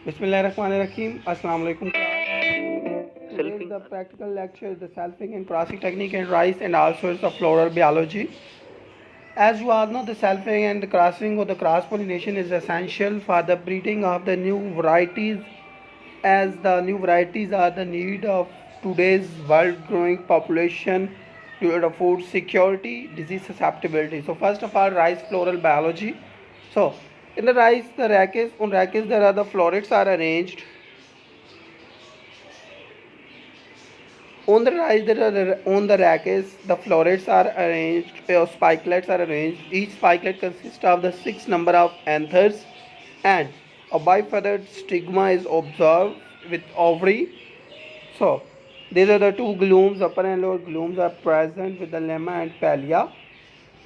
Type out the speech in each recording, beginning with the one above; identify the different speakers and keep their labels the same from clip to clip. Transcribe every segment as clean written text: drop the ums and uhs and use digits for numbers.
Speaker 1: Bismillahirrahmanirrahim. Assalamu alaikum class. Today is the practical lecture, the selfing and crossing technique in rice and all sorts of floral biology. As you all know, the selfing and the crossing or the cross pollination is essential for the breeding of the new varieties, as the new varieties are the need of today's world growing population due to food security, disease susceptibility. So first of all, rice floral biology. So in the rice, the rackets, on rackets there are the florets are arranged. On the rice, there are on the rackets, the florets are arranged, or spikelets are arranged. Each spikelet consists of the 6 number of anthers, and a bifeathered stigma is observed with ovary. So, these are the two glumes, upper and lower glumes are present with the lemma and pallia.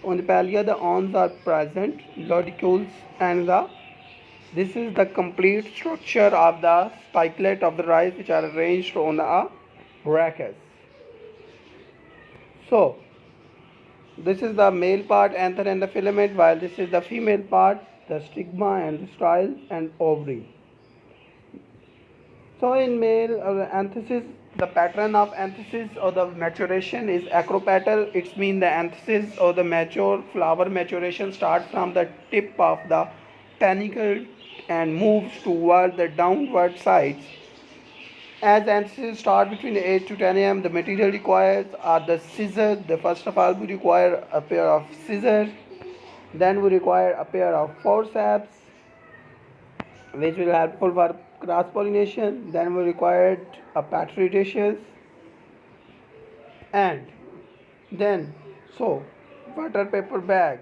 Speaker 1: On the pallia, the awns are present, lodicules, and this is the complete structure of the spikelet of the rice, which are arranged on the rachis. So, this is the male part, anther and the filament, while this is the female part, the stigma and the style and ovary. So, in male anthesis, the pattern of anthesis or the maturation is acropetal. It's mean the anthesis or the mature flower maturation starts from the tip of the panicle and moves toward the downward sides. As anthesis start between 8 to 10 am, the material required are the scissors. The first of all, we require a pair of scissors. Then we require a pair of forceps, which will helpful for cross pollination. Then we required a petri dishes, and then butter paper bag,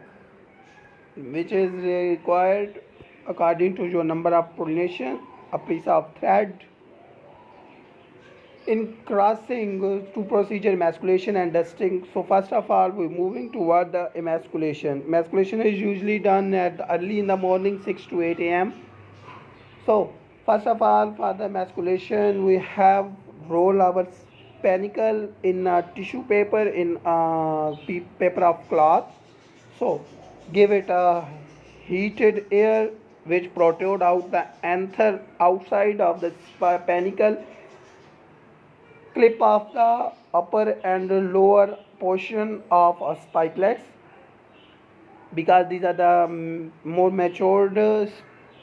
Speaker 1: which is required according to your number of pollination, a piece of thread. In crossing to procedure emasculation and dusting, so first of all we're moving toward the emasculation. Emasculation is usually done at early in the morning 6 to 8 am. So first of all, for the emasculation, we have roll our panicle in tissue paper, in paper of cloth. So give it a heated air which protrude out the anther outside of the panicle. Clip off the upper and lower portion of spikelets, because these are the more matured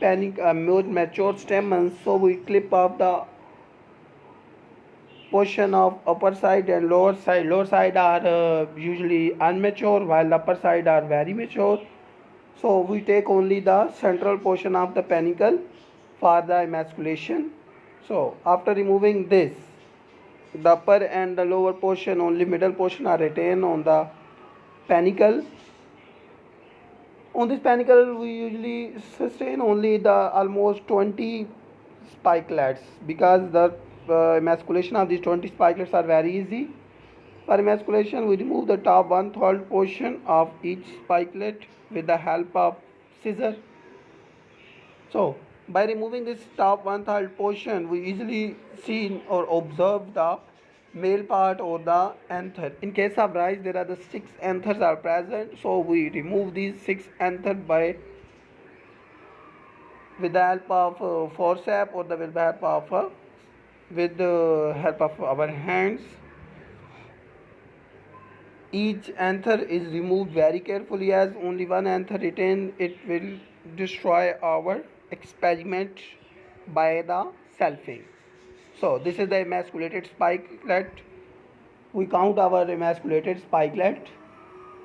Speaker 1: more mature stamens. So we clip off the portion of upper side and lower side. Lower side are usually unmature, while upper side are very mature. So we take only the central portion of the panicle for the emasculation. So after removing this, the upper and the lower portion, only middle portion are retained on the panicle. On this panicle, we usually sustain only the almost 20 spikelets, because the emasculation of these 20 spikelets are very easy. For emasculation, we remove the top 1/3 portion of each spikelet with the help of scissors. So, by removing this top 1/3 portion, we easily see or observe the male part or the anther. In case of rice, there are the 6 anthers are present. So we remove these 6 anthers by with the help of forceps or with the help of our hands. Each anther is removed very carefully, as only one anther retained. It will destroy our experiment by the selfing. So this is the emasculated spikelet. We count our emasculated spikelet,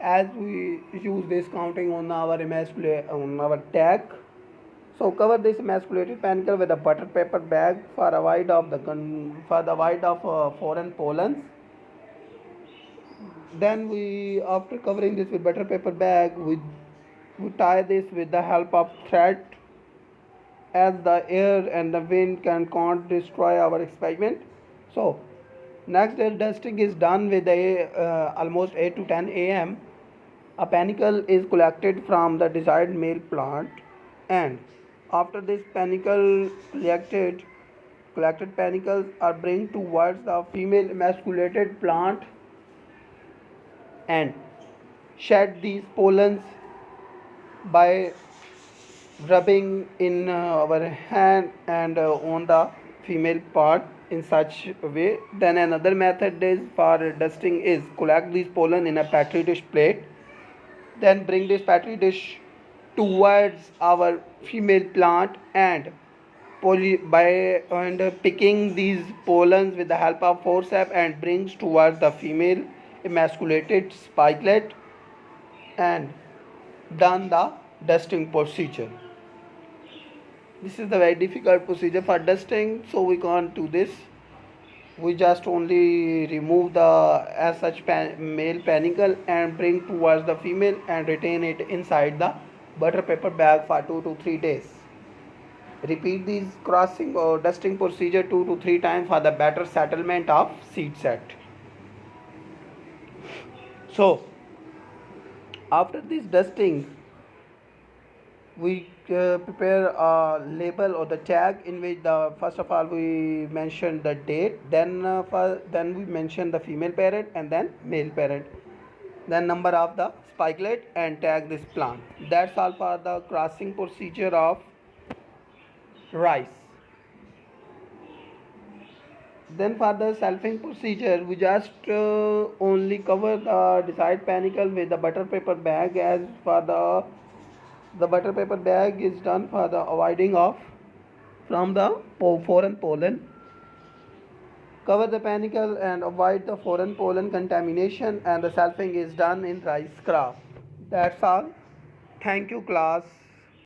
Speaker 1: as we use this counting on our tag. So cover this emasculated panicle with a butter paper bag for avoid of foreign pollens. Then we, after covering this with butter paper bag, we tie this with the help of thread, as the air and the wind can't destroy our experiment. So next day dusting is done with almost 8 to 10 am. A panicle is collected from the desired male plant, and after this panicle collected panicles are bring towards the female emasculated plant and shed these pollens by rubbing in our hand and on the female part in such a way. Then another method is for dusting is collect these pollen in a petri dish plate, then bring this petri dish towards our female plant and picking these pollens with the help of forceps and brings towards the female emasculated spikelet and done the dusting procedure. This is the very difficult procedure for dusting, so we can't do this. We just only remove the as such male panicle and bring towards the female and retain it inside the butter paper bag for 2 to 3 days. Repeat these crossing or dusting procedure 2 to 3 times for the better settlement of seed set. So after this dusting, we prepare a label or the tag in which the first of all we mention the date, then we mention the female parent and then male parent, then number of the spikelet and tag this plant. That's all for the crossing procedure of rice. Then for the selfing procedure, we just only cover the desired panicle with the butter paper bag. As for the butter paper bag is done for the avoiding of from the foreign pollen. Cover the panicle and avoid the foreign pollen contamination, and the selfing is done in rice craft. That's all. Thank you, class.